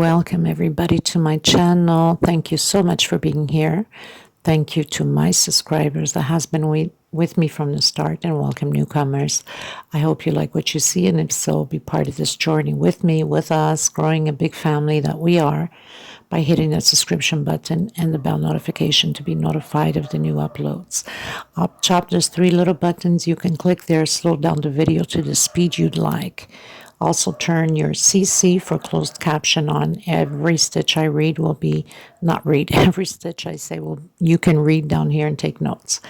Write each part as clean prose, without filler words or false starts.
welcome everybody to my channel. Thank you so much for being here. Thank you to my subscribers that has been with me from the start, and welcome newcomers. I hope you like what you see, and if so, be part of this journey with me, with us, growing a big family that we are, by hitting that subscription button and the bell notification to be notified of the new uploads. Up top, there's 3 little buttons. You can click there, slow down the video to the speed you'd like. Also turn your CC for closed caption on. Every stitch I read will be, not read, every stitch I say will, you can read down here and take notes.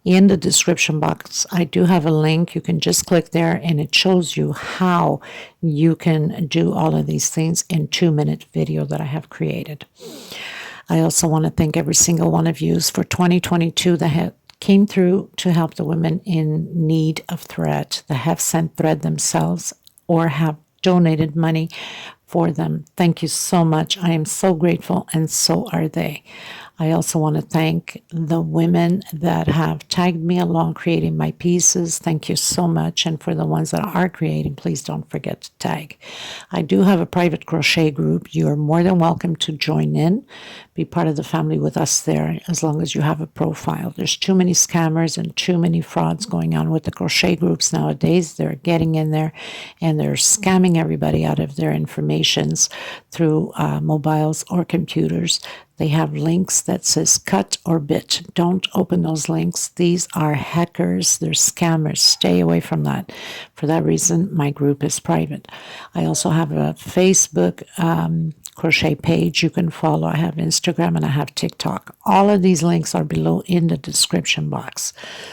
In the description box, I do have a link. You can just click there and it shows you how you can do all of these things in 2-minute video that I have created. I also want to thank every single one of you for 2022 that came through to help the women in need of thread, that have sent thread themselves or have donated money for them. Thank you so much. I am so grateful, and so are they. I also want to thank the women that have tagged me along creating my pieces. Thank you so much. And for the ones that are creating, please don't forget to tag. I do have a private crochet group. You are more than welcome to join in, be part of the family with us there, as long as you have a profile. There's too many scammers and too many frauds going on with the crochet groups nowadays. They're getting in there and they're scamming everybody out of their informations through mobiles or computers. They have links that says cut or bit. Don't open those links. These are hackers. They're scammers. Stay away from that. For that reason, my group is private. I also have a Facebook crochet page you can follow. I have Instagram and I have TikTok. All of these links are below in the description box.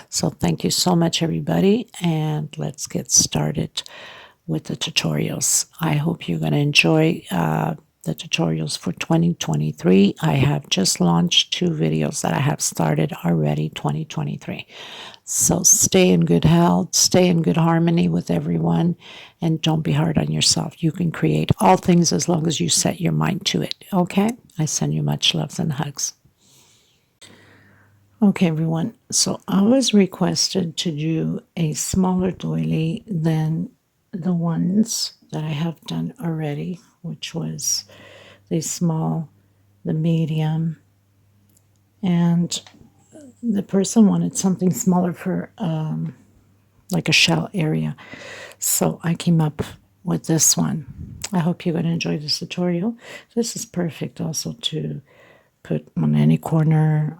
So thank you so much, everybody. And let's get started with the tutorials. I hope you're going to enjoy the tutorials for 2023. I have just launched 2 videos that I have started already 2023. So stay in good health, stay in good harmony with everyone, and don't be hard on yourself. You can create all things as long as you set your mind to it. Okay? I send you much loves and hugs. Okay, everyone. So I was requested to do a smaller doily than the ones that I have done already, which was the small, the medium, and the person wanted something smaller for like a shell area. So I came up with this one. I hope you're going to enjoy this tutorial. This is perfect also to put on any corner,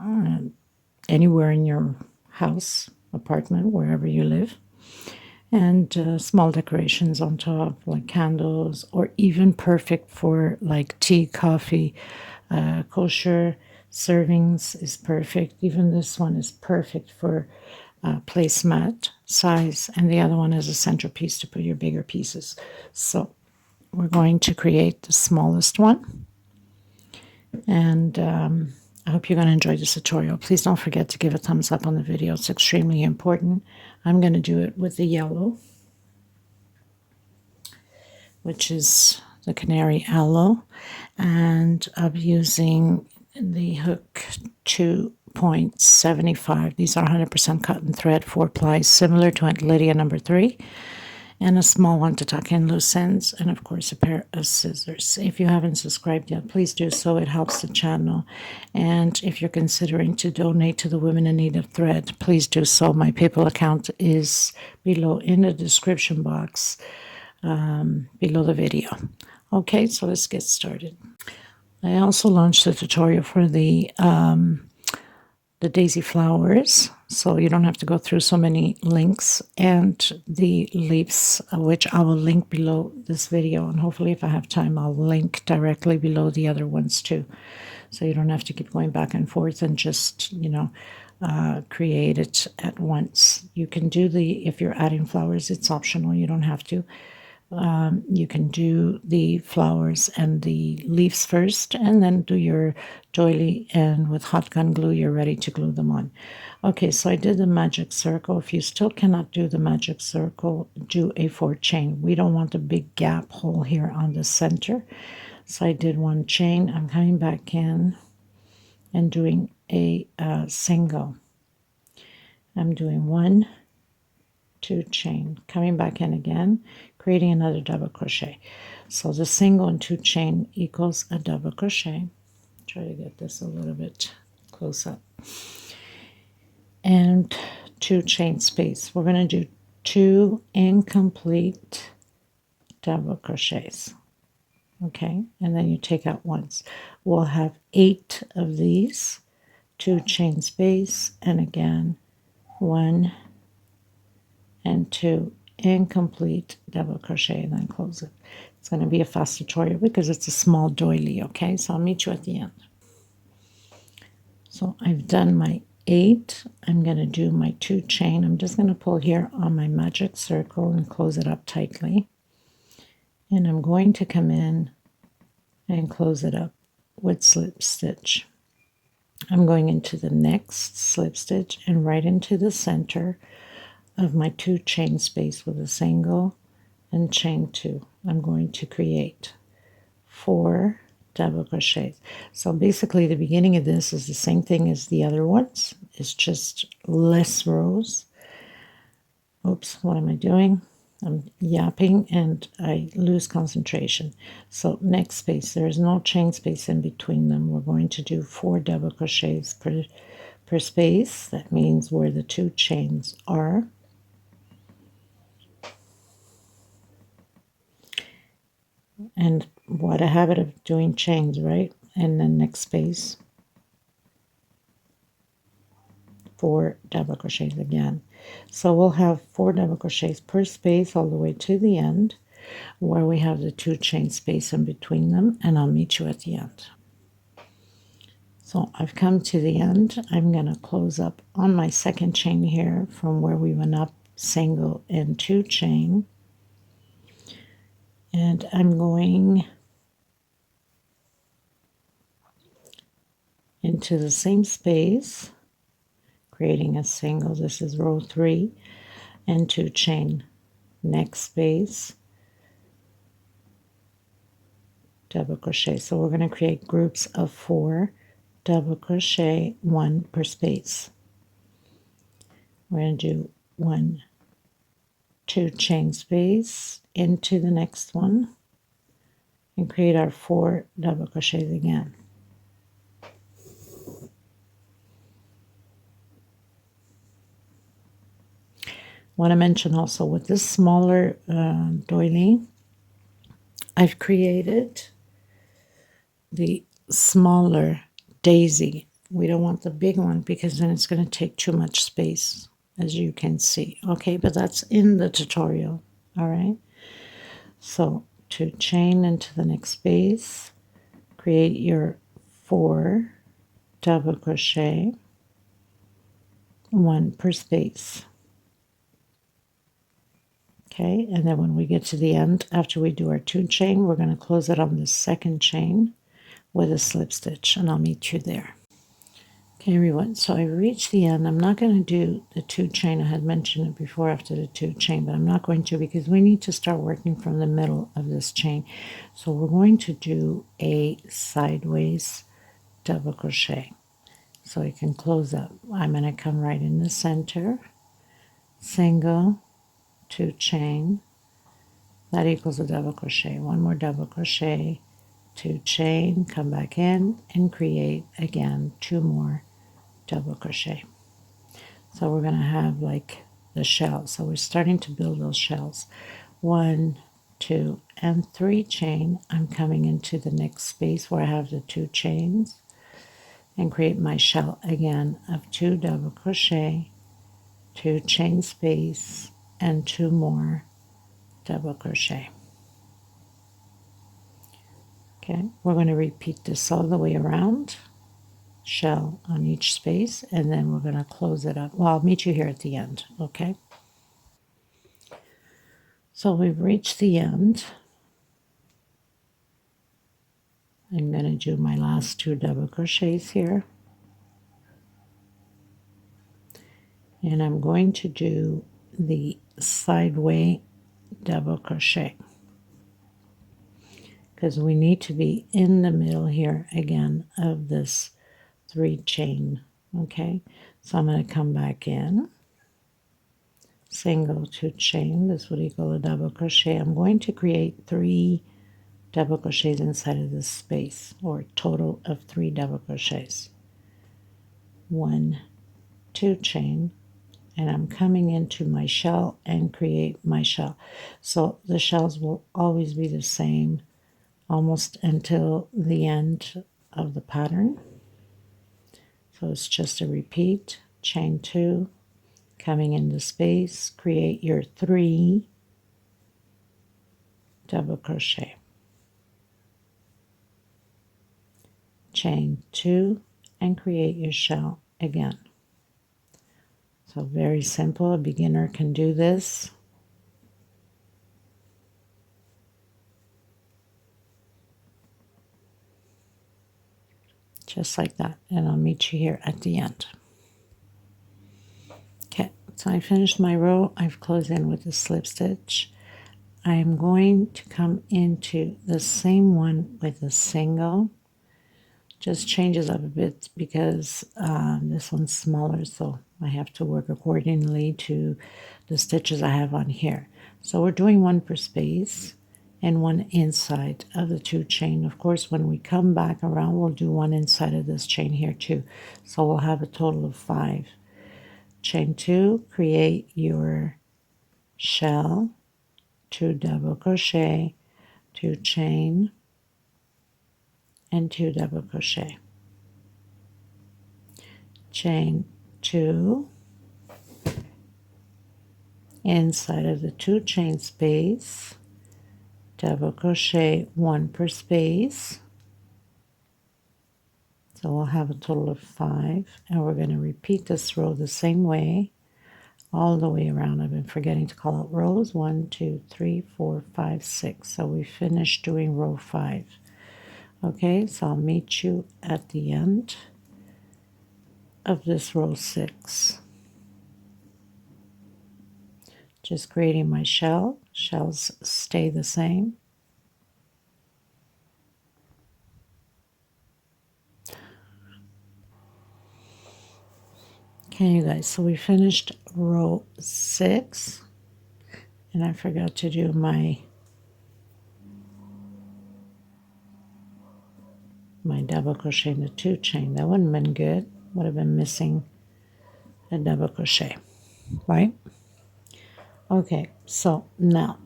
anywhere in your house, apartment, wherever you live. And small decorations on top, like candles, or even perfect for like tea, coffee, kosher servings is perfect. Even this one is perfect for placemat size, and the other one is a centerpiece to put your bigger pieces. So we're going to create the smallest one, and I hope you're going to enjoy this tutorial. Please don't forget to give a thumbs up on the video. It's extremely important. I'm going to do it with the yellow, which is the canary aloe, and I'm using the hook 2.75. These are 100% cotton thread, 4 plies, similar to Aunt Lydia number 3. And a small one to tuck in loose ends, and of course a pair of scissors. If you haven't subscribed yet, please do so. It helps the channel. And if you're considering to donate to the women in need of thread, please do so. My PayPal account is below in the description box, below the video. Okay, so let's get started. I also launched the tutorial for the daisy flowers, so you don't have to go through so many links, and the leaves, which I will link below this video, and hopefully if I have time I'll link directly below the other ones too, so you don't have to keep going back and forth and just, you know, create it at once. You can do if you're adding flowers, it's optional, you don't have to. You can do the flowers and the leaves first, and then do your doily, and with hot gun glue you're ready to glue them on. Okay, so I did the magic circle. If you still cannot do the magic circle, do a 4 chain. We don't want a big gap hole here on the center, so I did 1 chain. I'm coming back in and doing a single. I'm doing 1, 2 chain, coming back in again, creating another double crochet. So the single and 2 chain equals a double crochet. Try to get this a little bit close up. And 2 chain space. We're going to do 2 incomplete double crochets. Okay, and then you take out once. We'll have 8 of these, 2 chain space, and again 1 and 2 incomplete double crochet, and then close it. It's going to be a fast tutorial because it's a small doily. Okay, so I'll meet you at the end. So I've done my 8. I'm going to do my 2 chain. I'm just going to pull here on my magic circle and close it up tightly. And I'm going to come in and close it up with slip stitch. I'm going into the next slip stitch and right into the center of my 2 chain space with a single and chain 2. I'm going to create 4 double crochets. So basically the beginning of this is the same thing as the other ones. It's just less rows. Oops, what am I doing? I'm yapping and I lose concentration. So next space, there is no chain space in between them. We're going to do 4 double crochets per space. That means where the 2 chains are. And what a habit of doing chains, right? And then next space, 4 double crochets again. So we'll have 4 double crochets per space all the way to the end where we have the 2 chain space in between them, and I'll meet you at the end. So I've come to the end. I'm going to close up on my second chain here from where we went up, single and 2 chain, and I'm going into the same space, creating a single. This is row 3 and 2 chain. Next space, double crochet. So we're going to create groups of 4 double crochet, 1 per space. We're going to do 1, 2 chain space into the next one and create our 4 double crochets again. Want to mention also with this smaller doily, I've created the smaller daisy. We don't want the big one because then it's going to take too much space, as you can see. Okay, but that's in the tutorial. All right. So 2 chain into the next space, create your 4 double crochet, 1 per space. Okay, and then when we get to the end, after we do our 2 chain, we're going to close it on the second chain with a slip stitch, and I'll meet you there. Okay, everyone, so I reached the end. I'm not going to do the 2 chain. I had mentioned it before after the 2 chain, but I'm not going to because we need to start working from the middle of this chain. So we're going to do a sideways double crochet. So I can close up. I'm going to come right in the center, single, 2 chain. That equals a double crochet. 1 more double crochet, 2 chain, come back in and create again 2 more double crochet. So we're going to have like the shell. So we're starting to build those shells. 1, 2, and 3 chain. I'm coming into the next space where I have the 2 chains and create my shell again of 2 double crochet, 2 chain space, and 2 more double crochet. Okay, we're going to repeat this all the way around, shell on each space, and then we're going to close it up. Well, I'll meet you here at the end, okay? So we've reached the end. I'm going to do my last 2 double crochets here. And I'm going to do the sideway double crochet, because we need to be in the middle here again of this 3 chain. Okay, so I'm going to come back in, single, 2 chain. This would equal a double crochet. I'm going to create 3 double crochets inside of this space, or a total of 3 double crochets. 1, 2 chain, and I'm coming into my shell and create my shell. So the shells will always be the same almost until the end of the pattern. So it's just a repeat, chain 2, coming into space, create your 3 double crochet, chain 2, and create your shell again. So very simple, a beginner can do this. Just like that, and I'll meet you here at the end. Okay, so I finished my row. I've closed in with a slip stitch. I am going to come into the same one with a single. Just changes up a bit because this one's smaller, so I have to work accordingly to the stitches I have on here. So we're doing 1 per space and 1 inside of the 2 chain. Of course, when we come back around, we'll do 1 inside of this chain here too. So we'll have a total of 5. Chain 2, create your shell, 2 double crochet, 2 chain, and 2 double crochet. Chain 2, inside of the 2 chain space, double crochet 1 per space. So we'll have a total of 5, and we're going to repeat this row the same way all the way around. I've been forgetting to call out rows. 1, 2, 3, 4, 5, 6. So we finished doing row 5. Okay, so I'll meet you at the end of this row 6. Just creating my shell. Shells stay the same. Okay, you guys, so we finished row 6, and I forgot to do my double crochet in the 2 chain. That wouldn't have been good. Would have been missing a double crochet, right? Okay, so now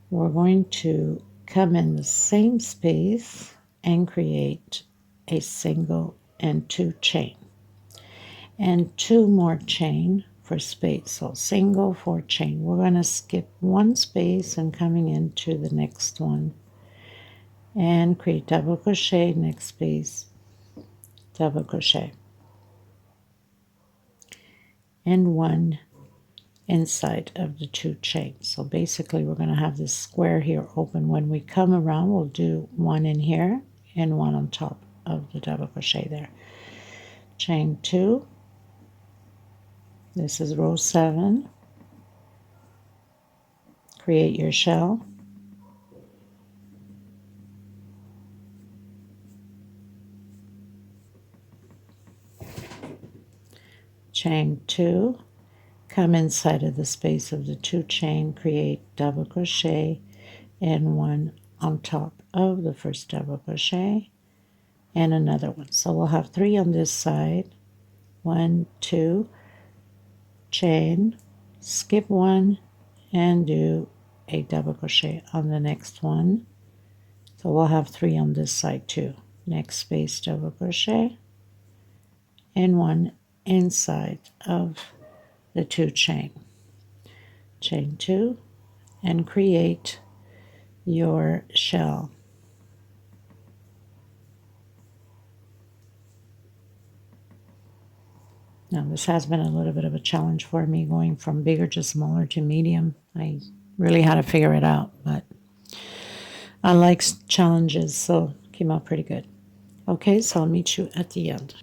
we're going to come in the same space and create a single and 2 chain, and 2 more chain for space. So single, 4 chain. We're going to skip 1 space and coming into the next one and create double crochet, next space, double crochet, and 1 inside of the 2 chains. So basically we're going to have this square here open. When we come around, we'll do 1 in here and 1 on top of the double crochet there. Chain 2. This is row 7. Create your shell. Chain 2. Come inside of the space of the 2 chain, create double crochet and 1 on top of the first double crochet and another one. So we'll have 3 on this side. 1, 2, chain, skip 1, and do a double crochet on the next one. So we'll have 3 on this side too. Next space, double crochet and 1 inside of the 2 chain. Chain 2 and create your shell. Now this has been a little bit of a challenge for me, going from bigger to smaller to medium. I really had to figure it out, but I like challenges, so it came out pretty good. Okay, so I'll meet you at the end.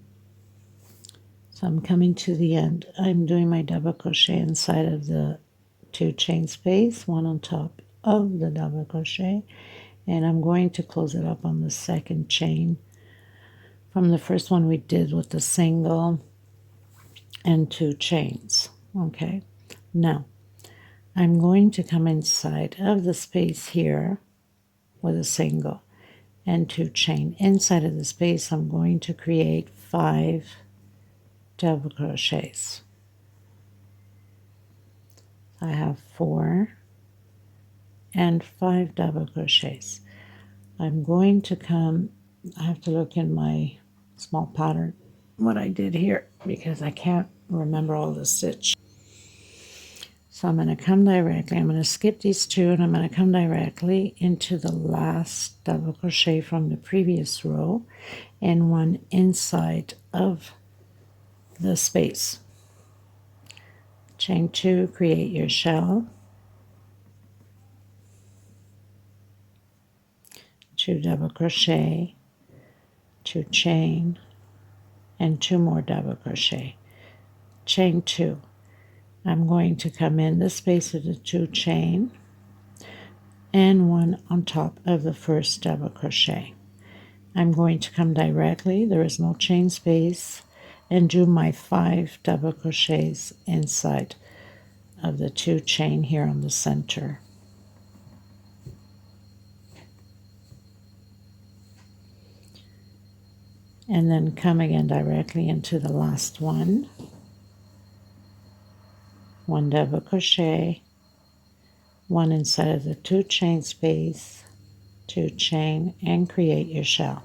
So I'm coming to the end. I'm doing my double crochet inside of the 2 chain space, 1 on top of the double crochet, and I'm going to close it up on the 2nd chain from the first one we did with the single and 2 chains. Okay, Now I'm going to come inside of the space here with a single and 2 chain. Inside of the space I'm going to create 5 double crochets. I have 4 and 5 double crochets. I'm going to come, I have to look in my small pattern what I did here because I can't remember all the stitch. So I'm going to come directly, I'm going to skip these 2 and I'm going to come directly into the last double crochet from the previous row and 1 inside of the space. Chain 2, create your shell, 2 double crochet, 2 chain, and 2 more double crochet. Chain 2. I'm going to come in the space of the 2 chain and 1 on top of the first double crochet. I'm going to come directly, there is no chain space, and do my 5 double crochets inside of the 2 chain here on the center. And then come again directly into the last one. 1 double crochet, 1 inside of the 2 chain space, 2 chain, and create your shell.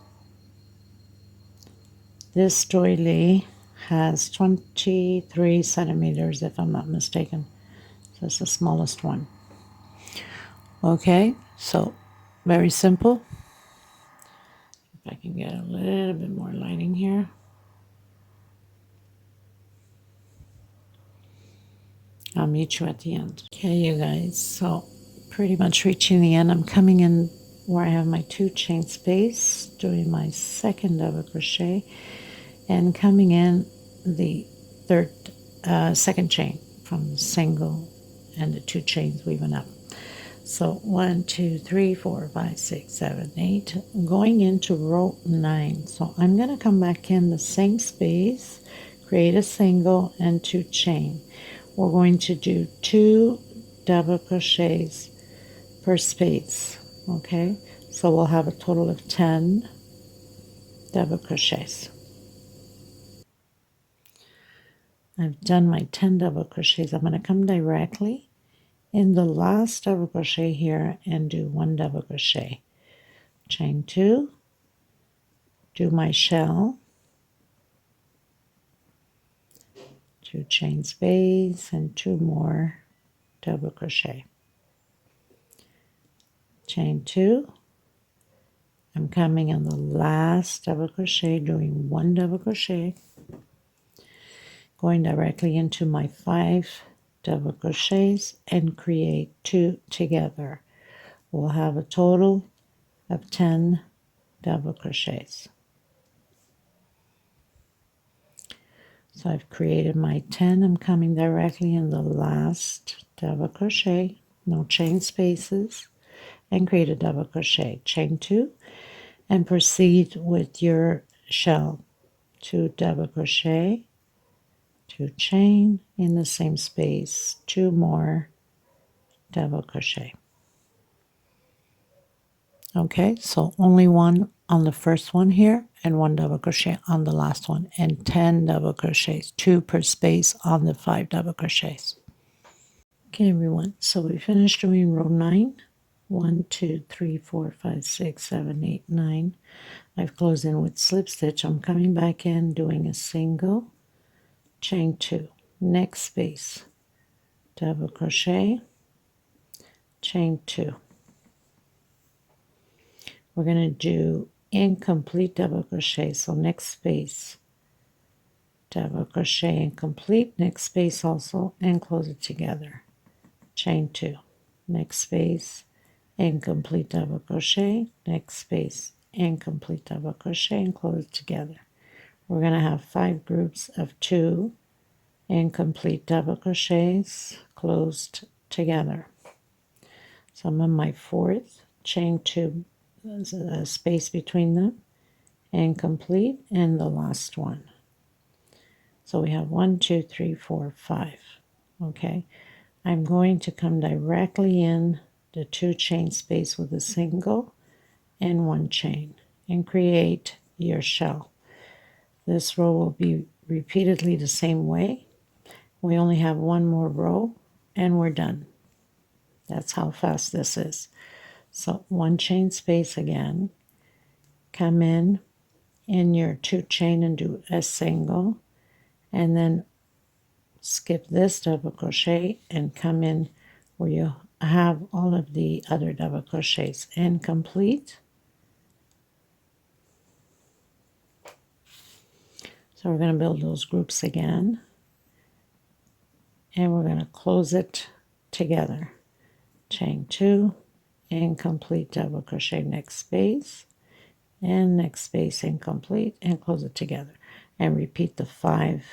This doily has 23 centimeters if I'm not mistaken. So it's the smallest one. Okay, so very simple. If I can get a little bit more lighting here. I'll meet you at the end. Okay, you guys, so pretty much reaching the end. I'm coming in where I have my 2 chain space, doing my second double crochet, and coming in the second chain from the single and the 2 chains weaving up. So 1, 2, 3, 4, 5, 6, 7, 8, going into row 9. So I'm going to come back in the same space, create a single and 2 chain. We're going to do 2 double crochets per space, okay? So we'll have a total of 10 double crochets. I've done my 10 double crochets. I'm going to come directly in the last double crochet here and do 1 double crochet. Chain 2, do my shell, 2 chain space, and 2 more double crochet. Chain 2, I'm coming in the last double crochet, doing 1 double crochet, going directly into my 5 double crochets and create 2 together. We'll have a total of 10 double crochets. So I've created my 10. I'm coming directly in the last double crochet, no chain spaces, and create a double crochet. Chain 2 and proceed with your shell. 2 double crochet, 2 chain in the same space, 2 more double crochet. Okay, so only 1 on the first one here and 1 double crochet on the last one, and 10 double crochets, 2 per space on the 5 double crochets. Okay, everyone, so we finished doing row 9. 1, 2, 3, 4, 5, 6, 7, 8, 9. I've closed in with slip stitch. I'm coming back in, doing a single, chain 2, next space, double crochet, chain 2. We're going to do incomplete double crochet. So next space, double crochet incomplete, next space also, and close it together. Chain 2, next space, incomplete double crochet, next space, incomplete double crochet, and close it together. We're going to have 5 groups of 2 incomplete double crochets closed together. So I'm on my 4th, chain 2, there's a space between them, incomplete, and the last one. So we have 1, 2, 3, 4, 5. Okay, I'm going to come directly in the 2 chain space with a single and 1 chain and create your shell. This row will be repeatedly the same way. We only have 1 more row and we're done. That's how fast this is. So 1 chain space again, come in your 2 chain and do a single, and then skip this double crochet and come in where you have all of the other double crochets and complete. So we're going to build those groups again, and we're going to close it together. Chain 2 and complete double crochet, next space and next space and complete, and close it together, and repeat the 5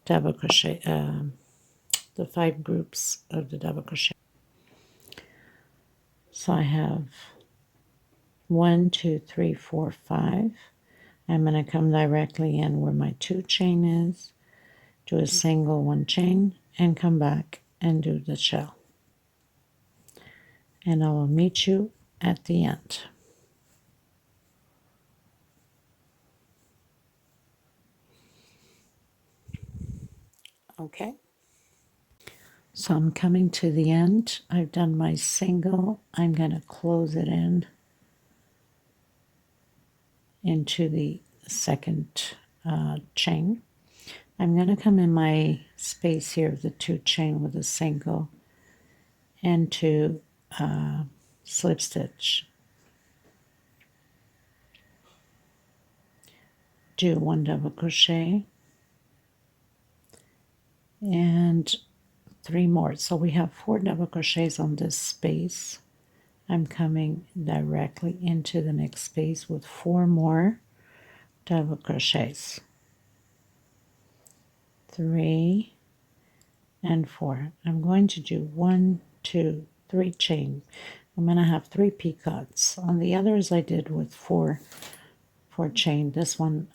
double crochet, the 5 groups of the double crochet. So I have 1, 2, 3, 4, 5. I'm going to come directly in where my 2 chain is, do a single 1 chain, and come back and do the shell. And I will meet you at the end. Okay. So I'm coming to the end. I've done my single. I'm going to close it in into the second chain. I'm going to come in my space here of the 2 chain with a single and 2 slip stitch. Do 1 double crochet and 3 more. So we have 4 double crochets on this space. I'm coming directly into the next space with 4 more double crochets. 3 and 4. I'm going to do 1, 2, 3 chain. I'm going to have 3 picots. On the others I did with 4 chain. This one,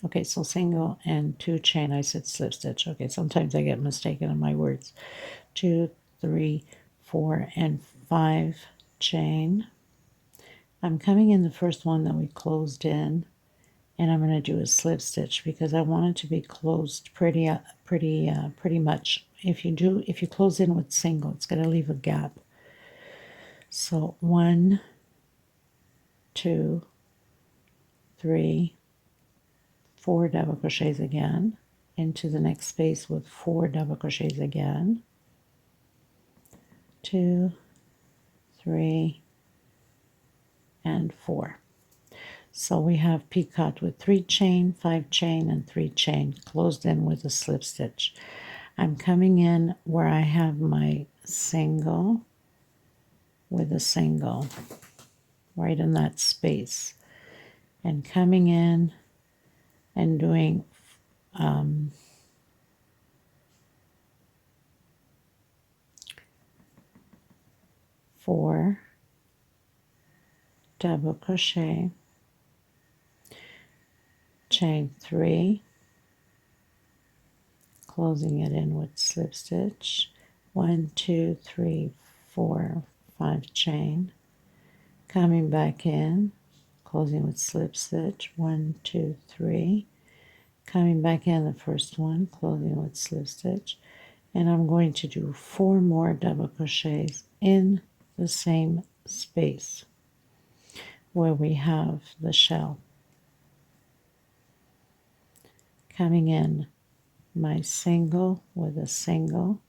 okay, so single and 2 chain. I said slip stitch. Okay, sometimes I get mistaken in my words. 2, 3, 4, and 5 chain. I'm coming in the first one that we closed in, and I'm going to do a slip stitch because I want it to be closed pretty much. If you close in with single, it's going to leave a gap. So 1, 2, 3, 4 double crochets again into the next space with 4 double crochets again. 2, 3, and 4. So we have picot with 3 chain, 5 chain, and 3 chain, closed in with a slip stitch. I'm coming in where I have my single with a single right in that space, and coming in and doing 4 double crochet, chain 3, closing it in with slip stitch, 1, 2, 3, 4, 5 chain, coming back in, closing with slip stitch, 1, 2, 3, coming back in the first one, closing with slip stitch, and I'm going to do 4 more double crochets in the same space where we have the shell. Coming in my single with a single,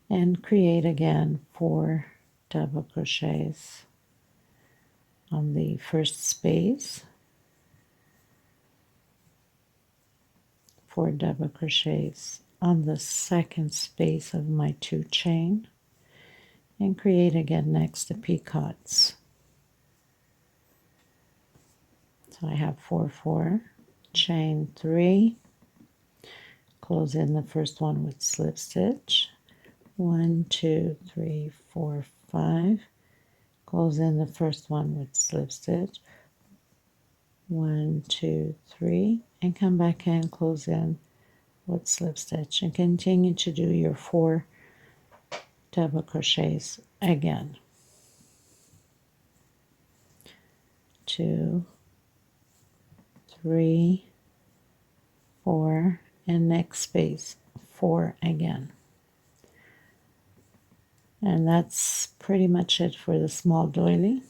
and create again 4 double crochets on the first space, 4 double crochets on the second space of my 2 chain, and create again next the picots. So I have 4, 4, chain 3, close in the first one with slip stitch, 1, 2, 3, 4, 5, close in the first one with slip stitch, 1, 2, 3, and come back and close in with slip stitch, and continue to do your 4 double crochets again. 2, 3, 4, and next space 4 again. And that's pretty much it for the small doily.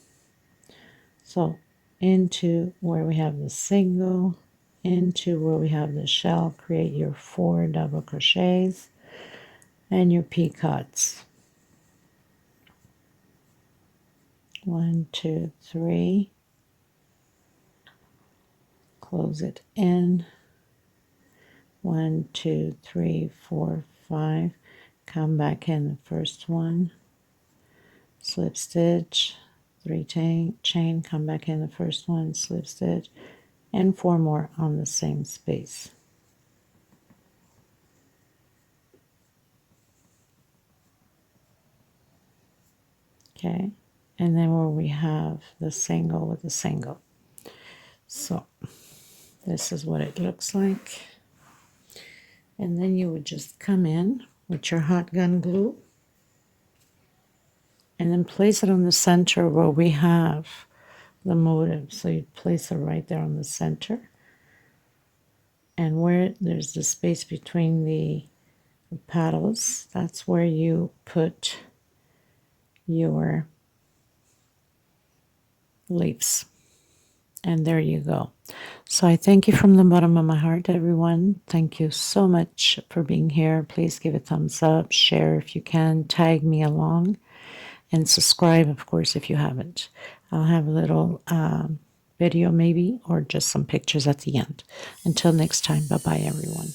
So into where we have the single, into where we have the shell, create your 4 double crochets and your picots. 1, 2, 3. Close it in. 1, 2, 3, 4, 5. Come back in the first one. Slip stitch, 3 chain, come back in the first one, slip stitch, and 4 more on the same space. Okay, and then where we have the single with the single. So this is what it looks like. And then you would just come in with your hot gun glue and then place it on the center where we have the motif. So you place it right there on the center. And where there's the space between the petals, that's where you put your leaves. And there you go. So I thank you from the bottom of my heart, everyone. Thank you so much for being here. Please give a thumbs up, share if you can, tag me along, and subscribe, of course, if you haven't. I'll have a little video maybe, or just some pictures at the end. Until next time, bye-bye, everyone.